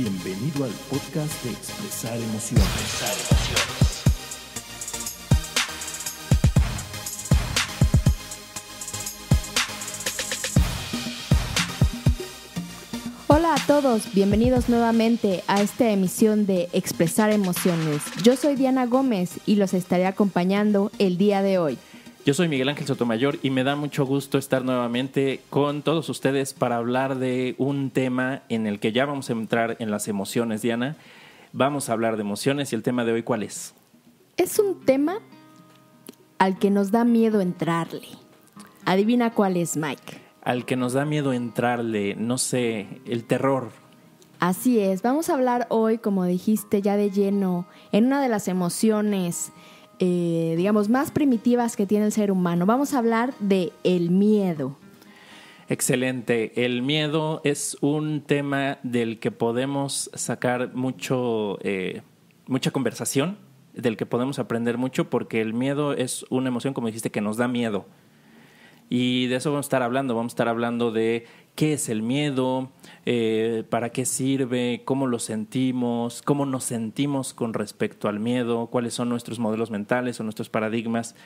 Bienvenido al podcast de Expresar Emociones. Hola a todos, bienvenidos nuevamente a esta emisión de Expresar Emociones. Yo soy Diana Gómez y los estaré acompañando el día de hoy. Yo soy Miguel Ángel Sotomayor y me da mucho gusto estar nuevamente con todos ustedes para hablar de un tema en el que ya vamos a entrar en las emociones, Diana. Vamos a hablar de emociones y el tema de hoy, ¿cuál es? Es un tema al que nos da miedo entrarle. Adivina cuál es, Mike. Al que nos da miedo entrarle, no sé, el terror. Así es, vamos a hablar hoy, como dijiste, ya de lleno, en una de las emociones más primitivas que tiene el ser humano. Vamos a hablar de el miedo. Excelente. El miedo es un tema del que podemos sacar mucha conversación, del que podemos aprender mucho, porque el miedo es una emoción, como dijiste, que nos da miedo. Y de eso vamos a estar hablando. Vamos a estar hablando de qué es el miedo, para qué sirve, cómo lo sentimos, cómo nos sentimos con respecto al miedo, cuáles son nuestros modelos mentales o nuestros paradigmas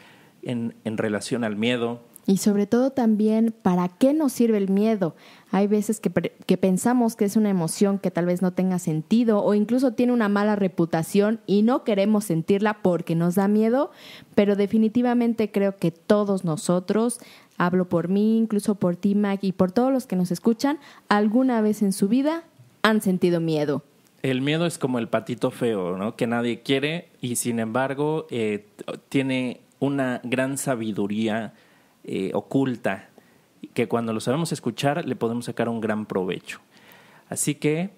en relación al miedo. Y sobre todo también, ¿para qué nos sirve el miedo? Hay veces que pensamos que es una emoción que tal vez no tenga sentido o incluso tiene una mala reputación y no queremos sentirla porque nos da miedo, pero definitivamente creo que todos nosotros, hablo por mí, incluso por ti, Mac, y por todos los que nos escuchan, alguna vez en su vida han sentido miedo. El miedo es como el patito feo, ¿no? Que nadie quiere y sin embargo tiene una gran sabiduría oculta, que cuando lo sabemos escuchar le podemos sacar un gran provecho. Así que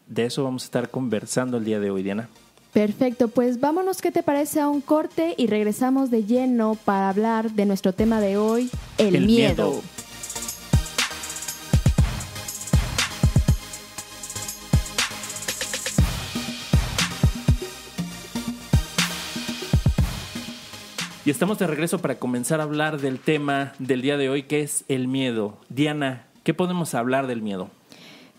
de eso vamos a estar conversando el día de hoy, Diana. Perfecto, pues vámonos, ¿qué te parece? A un corte y regresamos de lleno para hablar de nuestro tema de hoy, el miedo. Y estamos de regreso para comenzar a hablar del tema del día de hoy, que es el miedo. Diana, ¿qué podemos hablar del miedo?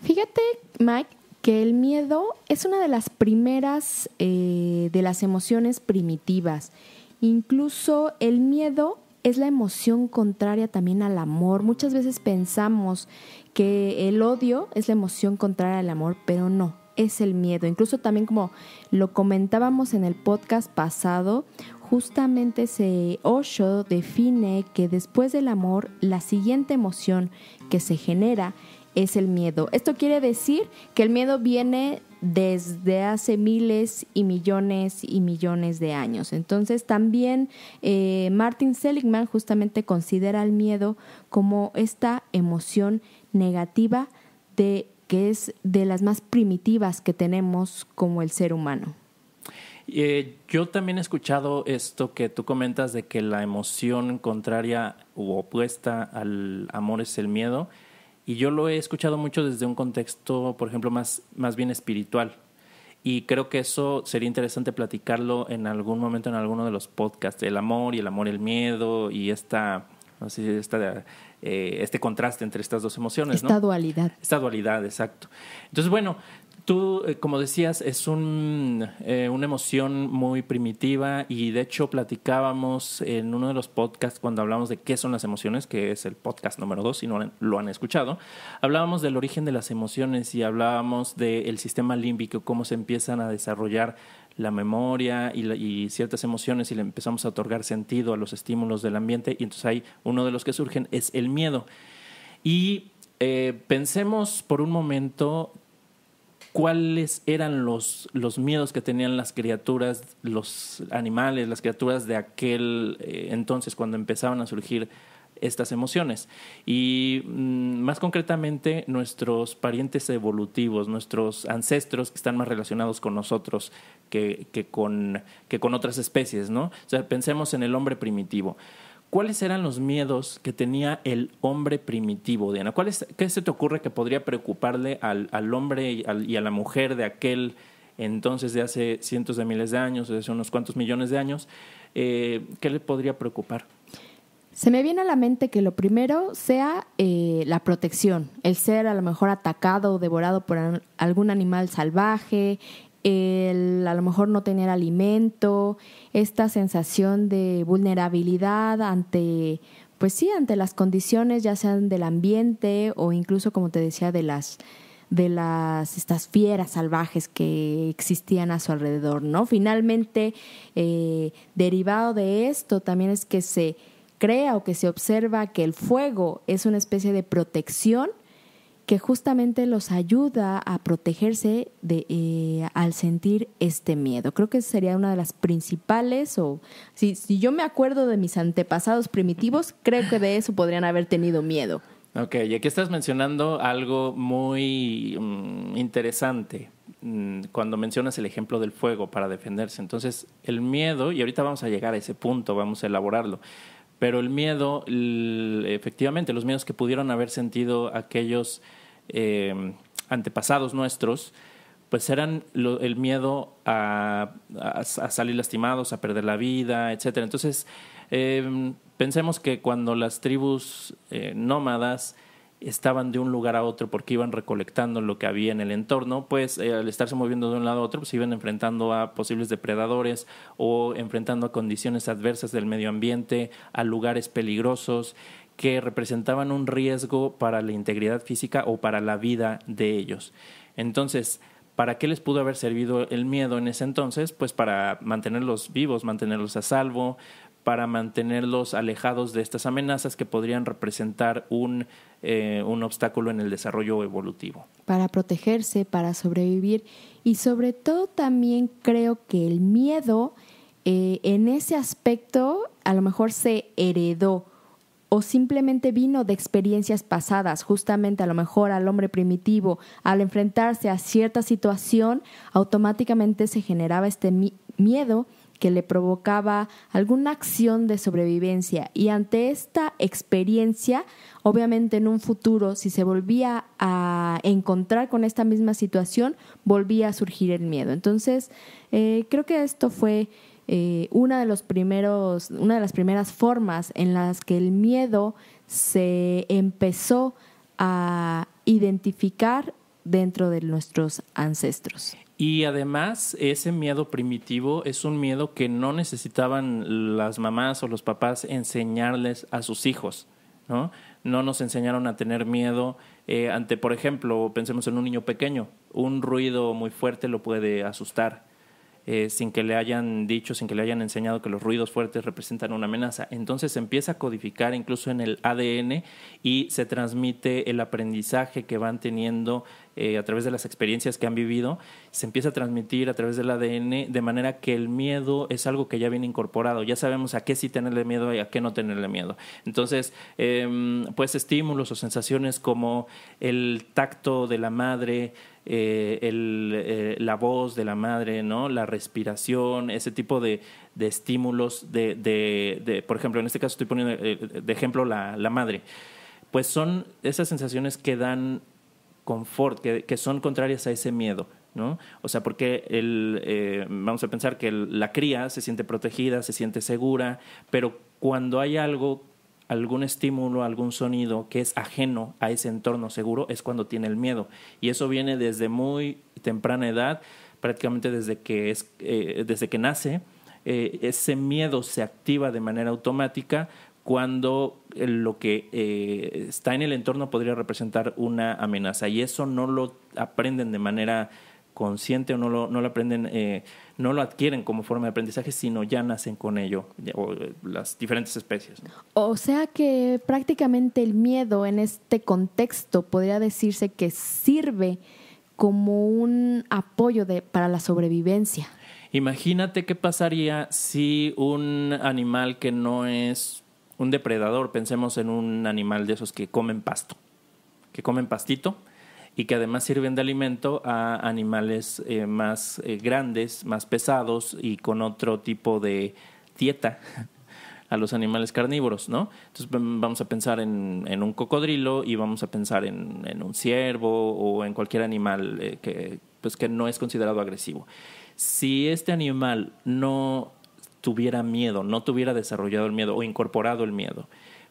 Fíjate, Mike, que el miedo es una de las primeras de las emociones primitivas. Incluso el miedo es la emoción contraria también al amor. Muchas veces pensamos que el odio es la emoción contraria al amor, pero no, es el miedo. Incluso también, como lo comentábamos en el podcast pasado, justamente Osho define que después del amor, la siguiente emoción que se genera es el miedo. Esto quiere decir que el miedo viene desde hace miles y millones de años. Entonces también Martin Seligman justamente considera el miedo como esta emoción negativa que es de las más primitivas que tenemos como el ser humano. Yo también he escuchado esto que tú comentas de que la emoción contraria u opuesta al amor es el miedo, y yo lo he escuchado mucho desde un contexto, por ejemplo, más bien espiritual, y creo que eso sería interesante platicarlo en algún momento en alguno de los podcasts, el amor y el miedo y este contraste entre estas dos emociones, ¿no? Esta dualidad. Esta dualidad, exacto. Entonces, bueno, tú, como decías, es una emoción muy primitiva, y de hecho platicábamos en uno de los podcasts cuando hablamos de qué son las emociones, que es el podcast número 2, si no lo han escuchado. Hablábamos del origen de las emociones y hablábamos del sistema límbico, cómo se empiezan a desarrollar la memoria y ciertas emociones, y le empezamos a otorgar sentido a los estímulos del ambiente, y entonces hay uno de los que surgen es el miedo. Y pensemos por un momento cuáles eran los miedos que tenían las criaturas, los animales, las criaturas de aquel entonces cuando empezaban a surgir estas emociones. Y más concretamente nuestros parientes evolutivos, nuestros ancestros que están más relacionados con nosotros que con otras especies, ¿no? O sea, pensemos en el hombre primitivo. ¿Cuáles eran los miedos que tenía el hombre primitivo, Diana? ¿Qué se te ocurre que podría preocuparle al hombre y a la mujer de aquel entonces, de hace cientos de miles de años, de hace unos cuantos millones de años? ¿Qué le podría preocupar? Se me viene a la mente que lo primero sea la protección, el ser a lo mejor atacado o devorado por algún animal salvaje, el a lo mejor no tener alimento, esta sensación de vulnerabilidad ante, pues sí, ante las condiciones ya sean del ambiente o incluso, como te decía, de estas fieras salvajes que existían a su alrededor, ¿no? Finalmente, derivado de esto también es que se crea o que se observa que el fuego es una especie de protección que justamente los ayuda a protegerse al sentir este miedo. Creo que sería una de las principales, o si yo me acuerdo de mis antepasados primitivos, creo que de eso podrían haber tenido miedo. Ok, y aquí estás mencionando algo muy interesante cuando mencionas el ejemplo del fuego para defenderse. Entonces, el miedo, y ahorita vamos a llegar a ese punto, vamos a elaborarlo, pero el miedo, efectivamente, los miedos que pudieron haber sentido aquellos antepasados nuestros, pues eran el miedo a salir lastimados, a perder la vida, etcétera. Entonces, pensemos que cuando las tribus nómadas estaban de un lugar a otro porque iban recolectando lo que había en el entorno, pues al estarse moviendo de un lado a otro, pues iban enfrentando a posibles depredadores o enfrentando a condiciones adversas del medio ambiente, a lugares peligrosos que representaban un riesgo para la integridad física o para la vida de ellos. Entonces, ¿para qué les pudo haber servido el miedo en ese entonces? Pues para mantenerlos vivos, mantenerlos a salvo, para mantenerlos alejados de estas amenazas que podrían representar un obstáculo en el desarrollo evolutivo. Para protegerse, para sobrevivir y sobre todo también creo que el miedo en ese aspecto a lo mejor se heredó o simplemente vino de experiencias pasadas. Justamente a lo mejor al hombre primitivo, al enfrentarse a cierta situación, automáticamente se generaba este miedo que le provocaba alguna acción de sobrevivencia. Y ante esta experiencia, obviamente en un futuro, si se volvía a encontrar con esta misma situación, volvía a surgir el miedo. Entonces, creo que esto fue una de las primeras formas en las que el miedo se empezó a identificar dentro de nuestros ancestros. Y además, ese miedo primitivo es un miedo que no necesitaban las mamás o los papás enseñarles a sus hijos, ¿no? No nos enseñaron a tener miedo ante, por ejemplo, pensemos en un niño pequeño, un ruido muy fuerte lo puede asustar. Sin que le hayan dicho, sin que le hayan enseñado que los ruidos fuertes representan una amenaza. Entonces se empieza a codificar incluso en el ADN y se transmite el aprendizaje que van teniendo a través de las experiencias que han vivido, se empieza a transmitir a través del ADN, de manera que el miedo es algo que ya viene incorporado. Ya sabemos a qué sí tenerle miedo y a qué no tenerle miedo. Entonces, pues estímulos o sensaciones como el tacto de la madre, la voz de la madre, ¿no? La respiración, ese tipo de estímulos por ejemplo, en este caso estoy poniendo de ejemplo la madre, pues son esas sensaciones que dan confort, que son contrarias a ese miedo, ¿no? O sea, porque vamos a pensar que la cría se siente protegida, se siente segura, pero cuando hay algún estímulo, algún sonido que es ajeno a ese entorno seguro, es cuando tiene el miedo. Y eso viene desde muy temprana edad, prácticamente desde que nace. Ese miedo se activa de manera automática cuando lo que está en el entorno podría representar una amenaza. Y eso no lo aprenden de manera consciente o no lo aprenden, no lo adquieren como forma de aprendizaje, sino ya nacen con ello, o las diferentes especies, ¿no? O sea que prácticamente el miedo en este contexto podría decirse que sirve como un apoyo para la sobrevivencia. Imagínate qué pasaría si un animal que no es un depredador, pensemos en un animal de esos que comen pasto, que comen pastito, y que además sirven de alimento a animales más grandes, más pesados y con otro tipo de dieta a los animales carnívoros, ¿no? Entonces vamos a pensar en un cocodrilo y vamos a pensar en un ciervo o en cualquier animal que no es considerado agresivo. Si este animal no tuviera miedo, no tuviera desarrollado el miedo o incorporado el miedo,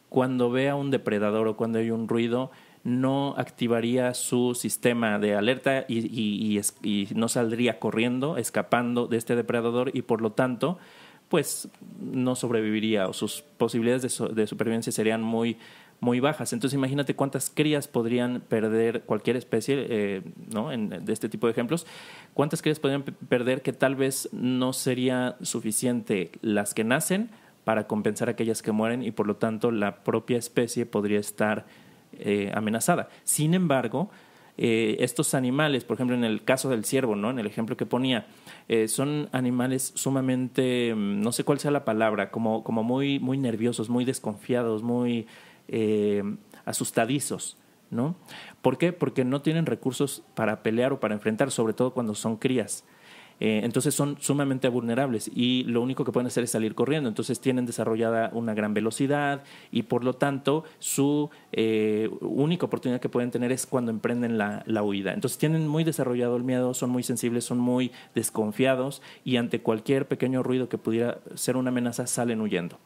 cuando vea un depredador o cuando hay un ruido, no activaría su sistema de alerta y no saldría corriendo, escapando de este depredador y por lo tanto, pues no sobreviviría o sus posibilidades de supervivencia serían muy, muy bajas. Entonces imagínate cuántas crías podrían perder cualquier especie, ¿no? De este tipo de ejemplos, cuántas crías podrían perder que tal vez no sería suficiente las que nacen para compensar a aquellas que mueren y por lo tanto la propia especie podría estar amenazada. Sin embargo, estos animales, por ejemplo en el caso del ciervo, ¿no? En el ejemplo que ponía, son animales sumamente, no sé cuál sea la palabra, como muy, muy nerviosos, muy desconfiados, muy asustadizos, ¿no? ¿Por qué? Porque no tienen recursos para pelear o para enfrentar, sobre todo cuando son crías. Entonces son sumamente vulnerables y lo único que pueden hacer es salir corriendo. Entonces tienen desarrollada una gran velocidad y por lo tanto su única oportunidad que pueden tener es cuando emprenden la huida. Entonces tienen muy desarrollado el miedo, son muy sensibles, son muy desconfiados y ante cualquier pequeño ruido que pudiera ser una amenaza salen huyendo.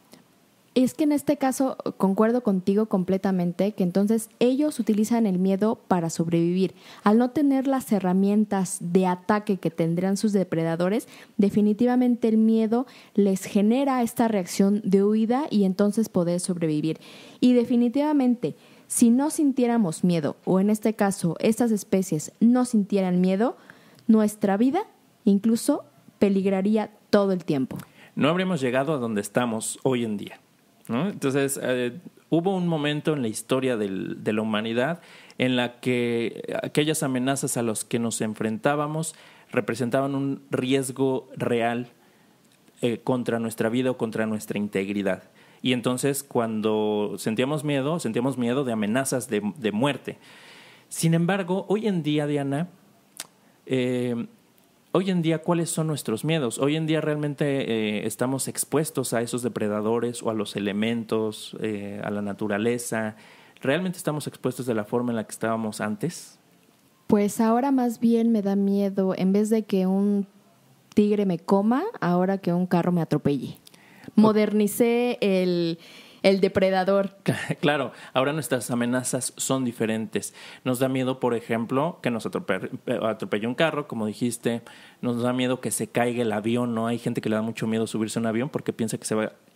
Es que en este caso concuerdo contigo completamente, que entonces ellos utilizan el miedo para sobrevivir. Al no tener las herramientas de ataque que tendrían sus depredadores, definitivamente el miedo les genera esta reacción de huida y entonces poder sobrevivir. Y definitivamente, si no sintiéramos miedo, o en este caso estas especies no sintieran miedo, nuestra vida incluso peligraría todo el tiempo. No habríamos llegado a donde estamos hoy en día, ¿no? Entonces, hubo un momento en la historia de la humanidad en la que aquellas amenazas a las que nos enfrentábamos representaban un riesgo real contra nuestra vida o contra nuestra integridad. Y entonces, cuando sentíamos miedo de amenazas de muerte. Sin embargo, hoy en día, Diana, ¿cuáles son nuestros miedos? Hoy en día realmente estamos expuestos a esos depredadores o a los elementos, a la naturaleza. ¿Realmente estamos expuestos de la forma en la que estábamos antes? Pues ahora más bien me da miedo, en vez de que un tigre me coma, ahora que un carro me atropelle. Modernicé el depredador. Claro, ahora nuestras amenazas son diferentes. Nos da miedo, por ejemplo, que nos atropelle un carro, como dijiste. Nos da miedo que se caiga el avión, ¿no? Hay gente que le da mucho miedo subirse a un avión porque piensa que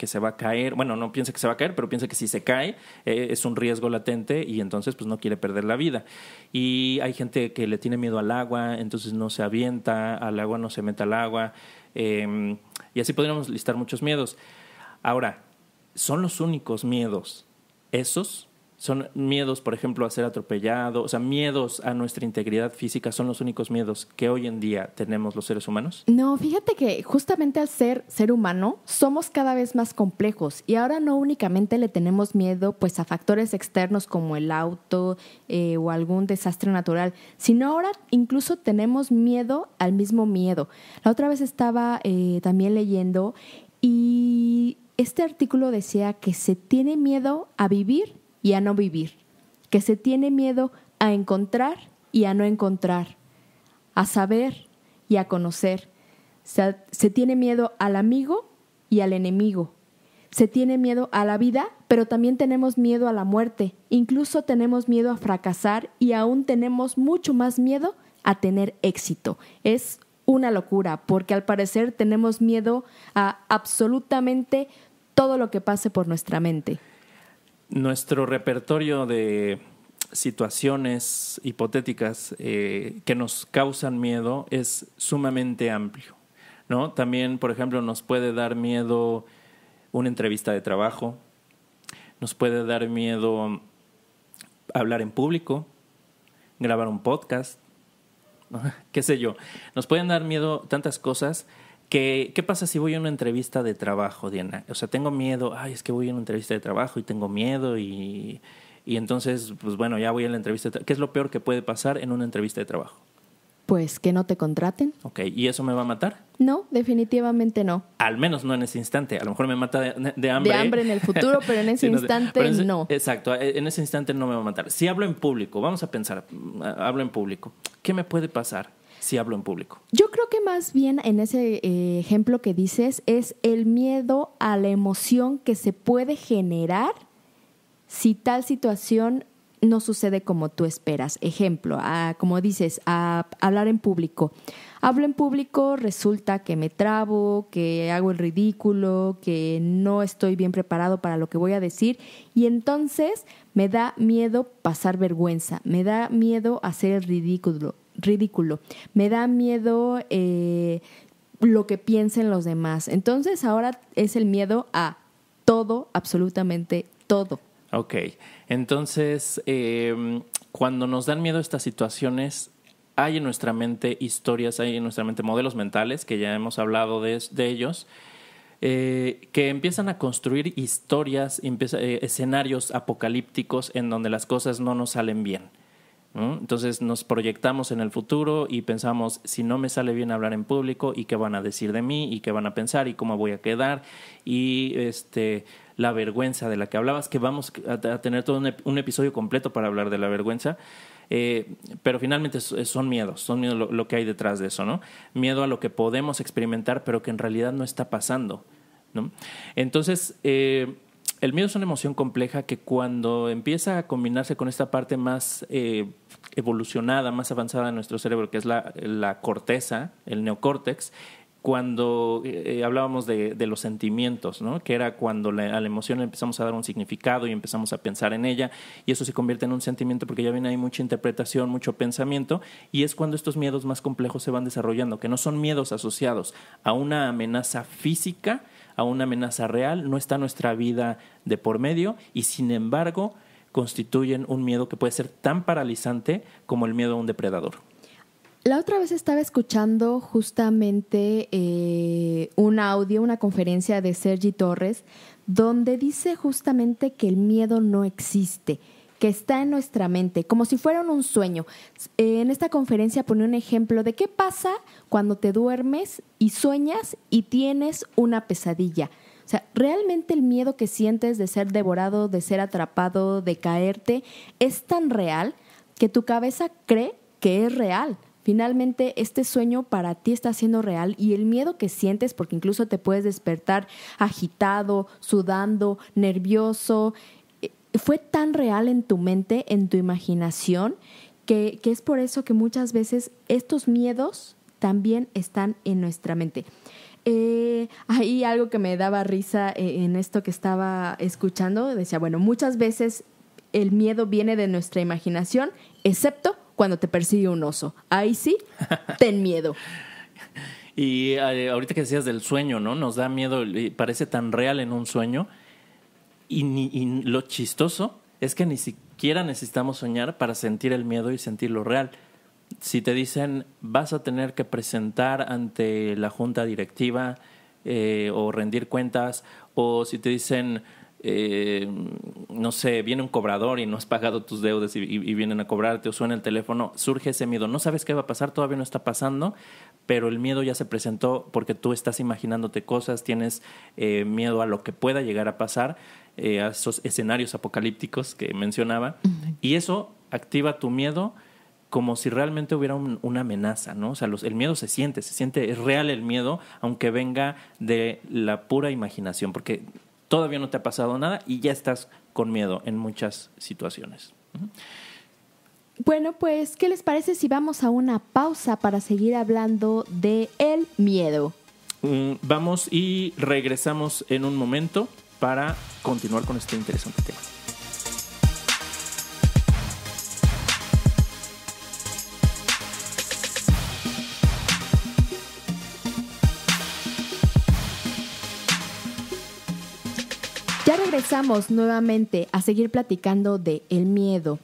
se va a caer. Bueno, no piensa que se va a caer, pero piensa que si se cae es un riesgo latente y entonces pues no quiere perder la vida. Y hay gente que le tiene miedo al agua, entonces no se avienta al agua, no se mete al agua. Y así podríamos listar muchos miedos. Ahora, ¿son los únicos miedos esos? ¿Son miedos, por ejemplo, a ser atropellado? O sea, miedos a nuestra integridad física, ¿son los únicos miedos que hoy en día tenemos los seres humanos? No, fíjate que justamente al ser humano somos cada vez más complejos y ahora no únicamente le tenemos miedo pues a factores externos como el auto o algún desastre natural, sino ahora incluso tenemos miedo al mismo miedo. La otra vez estaba también leyendo y este artículo decía que se tiene miedo a vivir y a no vivir, que se tiene miedo a encontrar y a no encontrar, a saber y a conocer. Se tiene miedo al amigo y al enemigo. Se tiene miedo a la vida, pero también tenemos miedo a la muerte. Incluso tenemos miedo a fracasar y aún tenemos mucho más miedo a tener éxito. Es una locura, porque al parecer tenemos miedo a absolutamente todo lo que pase por nuestra mente. Nuestro repertorio de situaciones hipotéticas que nos causan miedo es sumamente amplio, ¿no? También, por ejemplo, nos puede dar miedo una entrevista de trabajo, nos puede dar miedo hablar en público, grabar un podcast, ¿no? Qué sé yo. Nos pueden dar miedo tantas cosas. ¿Qué pasa si voy a una entrevista de trabajo, Diana? O sea, tengo miedo, es que voy a una entrevista de trabajo y tengo miedo y entonces, pues bueno, ya voy a la entrevista. ¿Qué es lo peor que puede pasar en una entrevista de trabajo? Pues que no te contraten. Ok, ¿y eso me va a matar? No, definitivamente no. Al menos no en ese instante. A lo mejor me mata de hambre. De hambre en el futuro, pero en ese instante no. Exacto, en ese instante no me va a matar. Si hablo en público, vamos a pensar, hablo en público, ¿qué me puede pasar? si hablo en público? Yo creo que más bien en ese ejemplo que dices es el miedo a la emoción que se puede generar si tal situación no sucede como tú esperas. Ejemplo, como dices, a hablar en público. Hablo en público, resulta que me trabo, que hago el ridículo, que no estoy bien preparado para lo que voy a decir y entonces me da miedo pasar vergüenza, me da miedo hacer el ridículo, me da miedo lo que piensen los demás. Entonces ahora es el miedo a todo, absolutamente todo. Ok, entonces cuando nos dan miedo estas situaciones, hay en nuestra mente historias, hay en nuestra mente modelos mentales, que ya hemos hablado de ellos, que empiezan a construir historias, escenarios apocalípticos en donde las cosas no nos salen bien, ¿no? Entonces nos proyectamos en el futuro y pensamos, si no me sale bien hablar en público, ¿y qué van a decir de mí? ¿Y qué van a pensar? ¿Y cómo voy a quedar? Y la vergüenza de la que hablabas, que vamos a tener todo un episodio completo para hablar de la vergüenza, pero finalmente son miedos lo que hay detrás de eso, ¿no? Miedo a lo que podemos experimentar, pero que en realidad no está pasando, ¿no? Entonces, el miedo es una emoción compleja que cuando empieza a combinarse con esta parte más evolucionada, más avanzada de nuestro cerebro, que es la corteza, el neocórtex, cuando hablábamos de los sentimientos, ¿no? Que era cuando a la emoción empezamos a dar un significado y empezamos a pensar en ella, y eso se convierte en un sentimiento porque ya viene ahí mucha interpretación, mucho pensamiento, y es cuando estos miedos más complejos se van desarrollando, que no son miedos asociados a una amenaza física, a una amenaza real, no está nuestra vida de por medio, y sin embargo constituyen un miedo que puede ser tan paralizante como el miedo a un depredador. La otra vez estaba escuchando justamente un audio, una conferencia de Sergi Torres, donde dice justamente que el miedo no existe, que está en nuestra mente, como si fuera un sueño. En esta conferencia pone un ejemplo de qué pasa cuando te duermes y sueñas y tienes una pesadilla. O sea, realmente el miedo que sientes de ser devorado, de ser atrapado, de caerte, es tan real que tu cabeza cree que es real. Finalmente, este sueño para ti está siendo real y el miedo que sientes, porque incluso te puedes despertar agitado, sudando, nervioso, fue tan real en tu mente, en tu imaginación, que es por eso que muchas veces estos miedos también están en nuestra mente. Hay algo que me daba risa en esto que estaba escuchando. Decía, bueno, muchas veces el miedo viene de nuestra imaginación, excepto cuando te persigue un oso. Ahí sí, ten miedo. Y ahorita que decías del sueño, ¿no? Nos da miedo, parece tan real en un sueño. Y lo chistoso es que ni siquiera necesitamos soñar para sentir el miedo y sentir lo real. Si te dicen, vas a tener que presentar ante la junta directiva o rendir cuentas, o si te dicen, no sé, viene un cobrador y no has pagado tus deudas y vienen a cobrarte, o suena el teléfono, surge ese miedo. No sabes qué va a pasar, todavía no está pasando, pero el miedo ya se presentó porque tú estás imaginándote cosas, tienes miedo a lo que pueda llegar a pasar, a esos escenarios apocalípticos que mencionaba, y eso activa tu miedo como si realmente hubiera una amenaza, ¿no? O sea, el miedo se siente, es real el miedo, aunque venga de la pura imaginación, porque todavía no te ha pasado nada y ya estás con miedo en muchas situaciones. Bueno, pues, ¿qué les parece si vamos a una pausa para seguir hablando de el miedo? Vamos y regresamos en un momento para continuar con este interesante tema. Ya regresamos nuevamente a seguir platicando de el miedo.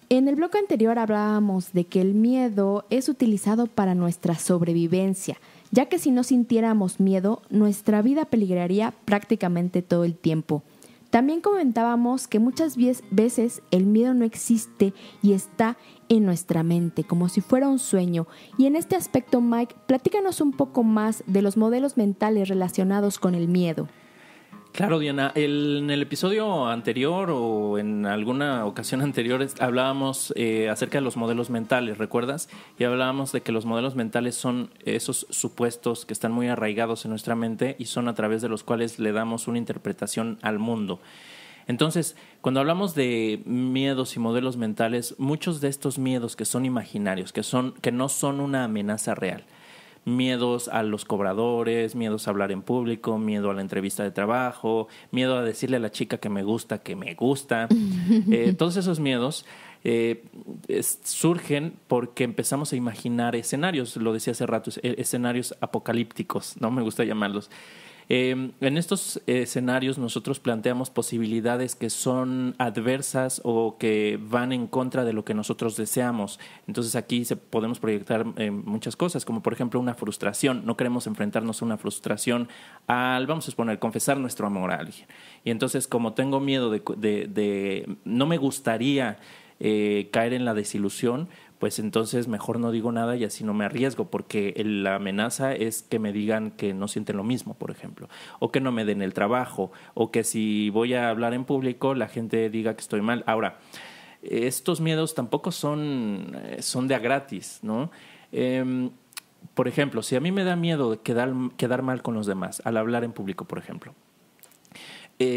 En el bloque anterior hablábamos de que el miedo es utilizado para nuestra sobrevivencia, ya que si no sintiéramos miedo, nuestra vida peligraría prácticamente todo el tiempo. También comentábamos que muchas veces el miedo no existe y está en nuestra mente, como si fuera un sueño. Y en este aspecto, Mike, platícanos un poco más de los modelos mentales relacionados con el miedo. Claro, Diana. En el episodio anterior o en alguna ocasión anterior hablábamos acerca de los modelos mentales, ¿recuerdas? Y hablábamos de que los modelos mentales son esos supuestos que están muy arraigados en nuestra mente y son a través de los cuales le damos una interpretación al mundo. Entonces, cuando hablamos de miedos y modelos mentales, muchos de estos miedos que son imaginarios, que no son una amenaza real, miedos a los cobradores, miedos a hablar en público, miedo a la entrevista de trabajo, miedo a decirle a la chica que me gusta, todos esos miedos surgen porque empezamos a imaginar escenarios, lo decía hace rato, escenarios apocalípticos, no me gusta llamarlos. En estos escenarios nosotros planteamos posibilidades que son adversas o que van en contra de lo que nosotros deseamos. Entonces aquí podemos proyectar muchas cosas, como por ejemplo una frustración. No queremos enfrentarnos a una frustración vamos a suponer, confesar nuestro amor a alguien. Y entonces, como tengo miedo de no me gustaría caer en la desilusión, pues entonces mejor no digo nada y así no me arriesgo, porque la amenaza es que me digan que no sienten lo mismo, por ejemplo, o que no me den el trabajo, o que si voy a hablar en público la gente diga que estoy mal. Ahora, estos miedos tampoco son de a gratis, ¿no? Por ejemplo, si a mí me da miedo de quedar mal con los demás al hablar en público, por ejemplo,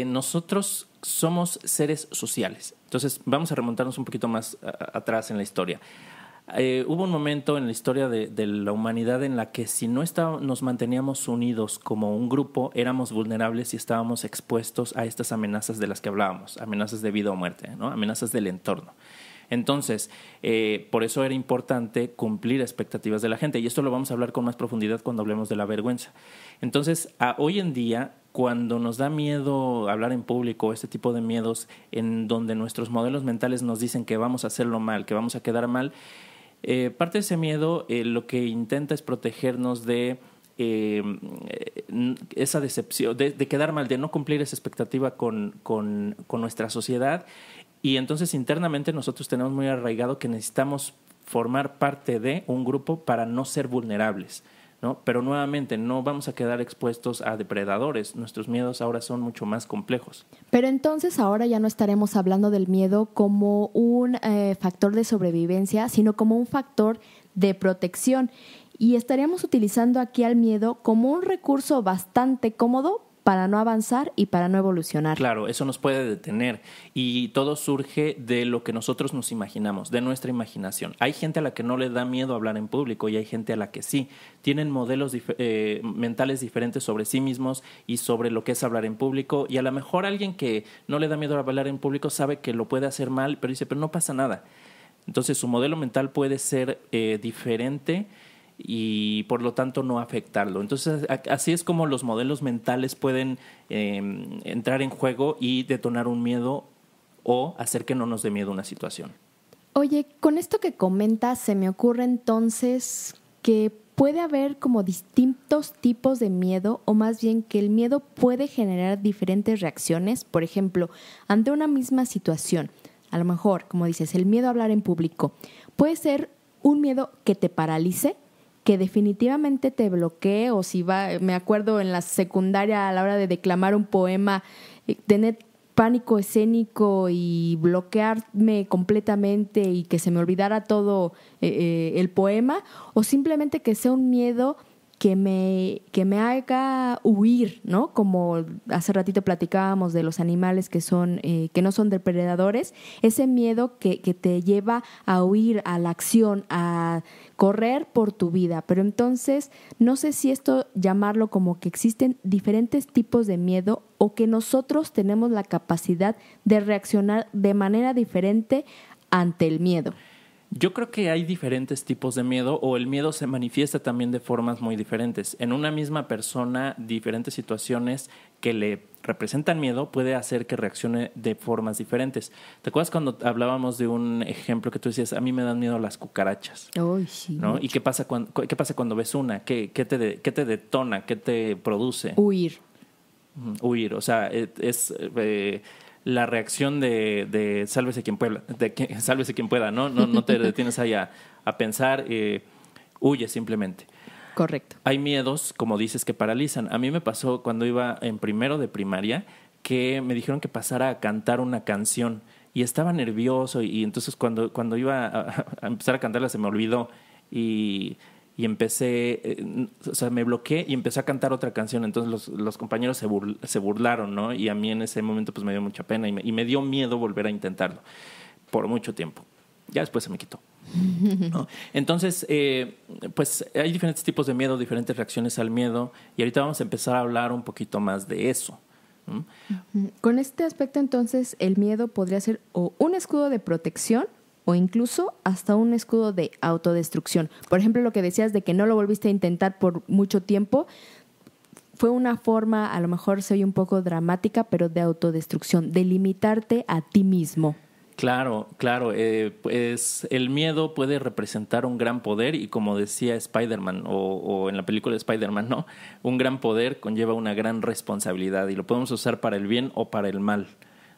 nosotros somos seres sociales. Entonces vamos a remontarnos un poquito más atrás en la historia. Hubo un momento en la historia de la humanidad en la que si no nos manteníamos unidos como un grupo, éramos vulnerables y estábamos expuestos a estas amenazas de las que hablábamos, amenazas de vida o muerte, ¿no? Amenazas del entorno. Entonces, por eso era importante cumplir expectativas de la gente, y esto lo vamos a hablar con más profundidad cuando hablemos de la vergüenza. Entonces, hoy en día, cuando nos da miedo hablar en público, este tipo de miedos en donde nuestros modelos mentales nos dicen que vamos a hacerlo mal, que vamos a quedar mal, parte de ese miedo lo que intenta es protegernos de esa decepción, de quedar mal, de no cumplir esa expectativa con nuestra sociedad. Y entonces internamente nosotros tenemos muy arraigado que necesitamos formar parte de un grupo para no ser vulnerables, ¿no? Pero nuevamente no vamos a quedar expuestos a depredadores. Nuestros miedos ahora son mucho más complejos. Pero entonces ahora ya no estaremos hablando del miedo como un factor de sobrevivencia, sino como un factor de protección. Y estaríamos utilizando aquí al miedo como un recurso bastante cómodo para no avanzar y para no evolucionar. Claro, eso nos puede detener, y todo surge de lo que nosotros nos imaginamos, de nuestra imaginación. Hay gente a la que no le da miedo hablar en público y hay gente a la que sí. Tienen modelos mentales diferentes sobre sí mismos y sobre lo que es hablar en público, y a lo mejor alguien que no le da miedo hablar en público sabe que lo puede hacer mal, pero dice, pero no pasa nada. Entonces su modelo mental puede ser diferente y por lo tanto no afectarlo. Entonces así es como los modelos mentales pueden entrar en juego y detonar un miedo o hacer que no nos dé miedo una situación. Oye, con esto que comentas se me ocurre entonces que puede haber como distintos tipos de miedo, o más bien que el miedo puede generar diferentes reacciones. Por ejemplo, ante una misma situación, a lo mejor, como dices, el miedo a hablar en público puede ser un miedo que te paralice, que definitivamente te bloquee, o me acuerdo en la secundaria a la hora de declamar un poema, tener pánico escénico y bloquearme completamente y que se me olvidara todo el poema, o simplemente que sea un miedo que me haga huir, ¿no? Como hace ratito platicábamos de los animales que no son depredadores, ese miedo que te lleva a huir, a la acción, a correr por tu vida. Pero entonces, no sé si esto llamarlo como que existen diferentes tipos de miedo, o que nosotros tenemos la capacidad de reaccionar de manera diferente ante el miedo. Yo creo que hay diferentes tipos de miedo, o el miedo se manifiesta también de formas muy diferentes. En una misma persona, diferentes situaciones que le representan miedo puede hacer que reaccione de formas diferentes. ¿Te acuerdas cuando hablábamos de un ejemplo que tú decías, a mí me dan miedo las cucarachas? Oh, sí. ¿No? ¿Y qué pasa cuando ves una? ¿Qué te detona? ¿Qué te produce? Huir. Huir, o sea, es la reacción de sálvese quien pueda, sálvese quien pueda, ¿no? No te detienes ahí a pensar, huye simplemente. Correcto. Hay miedos, como dices, que paralizan. A mí me pasó cuando iba en primero de primaria que me dijeron que pasara a cantar una canción y estaba nervioso y entonces cuando iba a empezar a cantarla se me olvidó y empecé, o sea, me bloqueé y empecé a cantar otra canción. Entonces los compañeros se burlaron, ¿no? Y a mí en ese momento pues me dio mucha pena y me dio miedo volver a intentarlo por mucho tiempo. Ya después se me quitó, ¿no? Entonces, pues hay diferentes tipos de miedo, diferentes reacciones al miedo y ahorita vamos a empezar a hablar un poquito más de eso. Con este aspecto, entonces, el miedo podría ser o un escudo de protección o incluso hasta un escudo de autodestrucción. Por ejemplo, lo que decías de que no lo volviste a intentar por mucho tiempo, fue una forma, a lo mejor se oye un poco dramática, pero de autodestrucción, de limitarte a ti mismo. Claro. Pues el miedo puede representar un gran poder y como decía Spider-Man o en la película de Spider-Man, ¿no? Un gran poder conlleva una gran responsabilidad y lo podemos usar para el bien o para el mal,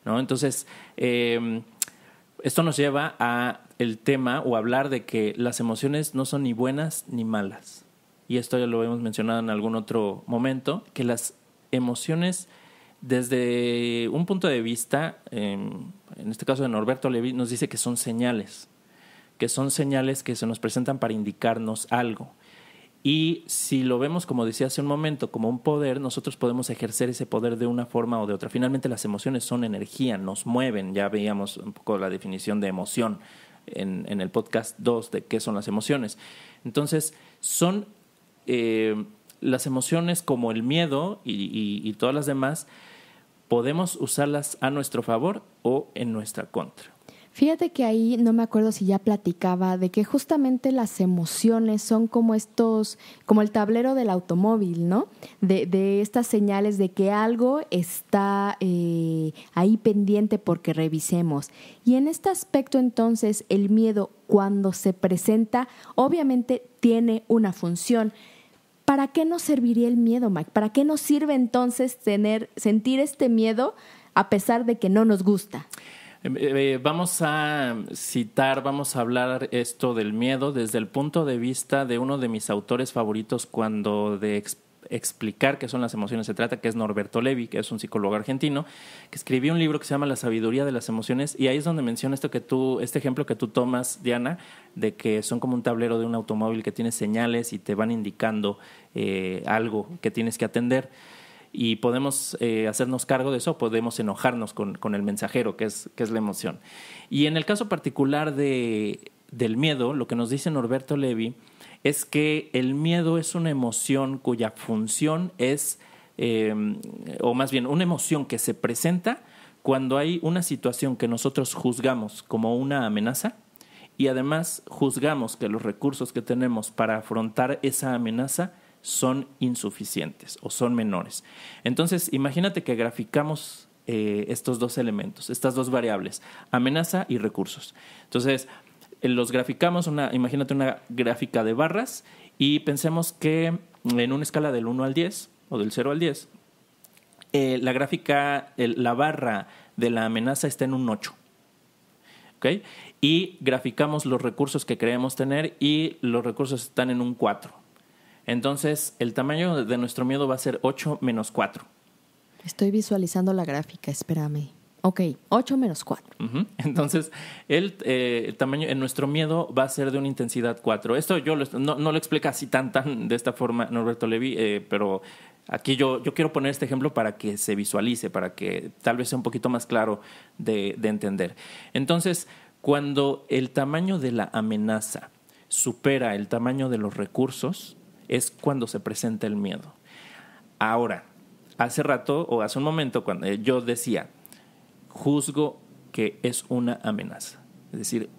¿no? Entonces, esto nos lleva a el tema o hablar de que las emociones no son ni buenas ni malas. Y esto ya lo hemos mencionado en algún otro momento, que las emociones desde un punto de vista, en este caso de Norberto Levi, nos dice que son señales que se nos presentan para indicarnos algo. Y si lo vemos, como decía hace un momento, como un poder, nosotros podemos ejercer ese poder de una forma o de otra. Finalmente las emociones son energía, nos mueven. Ya veíamos un poco la definición de emoción en el podcast 2 de qué son las emociones. Entonces, son las emociones como el miedo y todas las demás, podemos usarlas a nuestro favor o en nuestra contra. Fíjate que ahí no me acuerdo si ya platicaba de que justamente las emociones son como como el tablero del automóvil, ¿no? De estas señales de que algo está ahí pendiente porque revisemos. Y en este aspecto entonces el miedo cuando se presenta obviamente tiene una función. ¿Para qué nos serviría el miedo, Mike? ¿Para qué nos sirve entonces sentir este miedo a pesar de que no nos gusta? Vamos a hablar esto del miedo desde el punto de vista de uno de mis autores favoritos cuando de explicar qué son las emociones se trata, que es Norberto Levi, que es un psicólogo argentino, que escribió un libro que se llama La sabiduría de las emociones, y ahí es donde menciona este ejemplo que tú tomas, Diana, de que son como un tablero de un automóvil que tiene señales y te van indicando algo que tienes que atender. Y podemos hacernos cargo de eso, podemos enojarnos con el mensajero, que es la emoción. Y en el caso particular del miedo, lo que nos dice Norberto Levi es que el miedo es una emoción cuya función es, o más bien una emoción que se presenta cuando hay una situación que nosotros juzgamos como una amenaza y además juzgamos que los recursos que tenemos para afrontar esa amenaza son insuficientes o son menores. Entonces, imagínate que graficamos estos dos elementos, estas dos variables, amenaza y recursos. Entonces, los graficamos, imagínate una gráfica de barras y pensemos que en una escala del 1 al 10 o del 0 al 10, la barra de la amenaza está en un 8. ¿Okay? Y graficamos los recursos que creemos tener y los recursos están en un 4. Entonces, el tamaño de nuestro miedo va a ser 8 menos 4. Estoy visualizando la gráfica, espérame. Ok, 8 menos 4. Uh-huh. Entonces, el tamaño en nuestro miedo va a ser de una intensidad 4. Esto yo no lo explica así tan de esta forma Norberto Levi, pero aquí yo quiero poner este ejemplo para que se visualice, para que tal vez sea un poquito más claro de entender. Entonces, cuando el tamaño de la amenaza supera el tamaño de los recursos, es cuando se presenta el miedo. Ahora, hace rato o hace un momento, cuando yo decía, juzgo que es una amenaza. Es decir,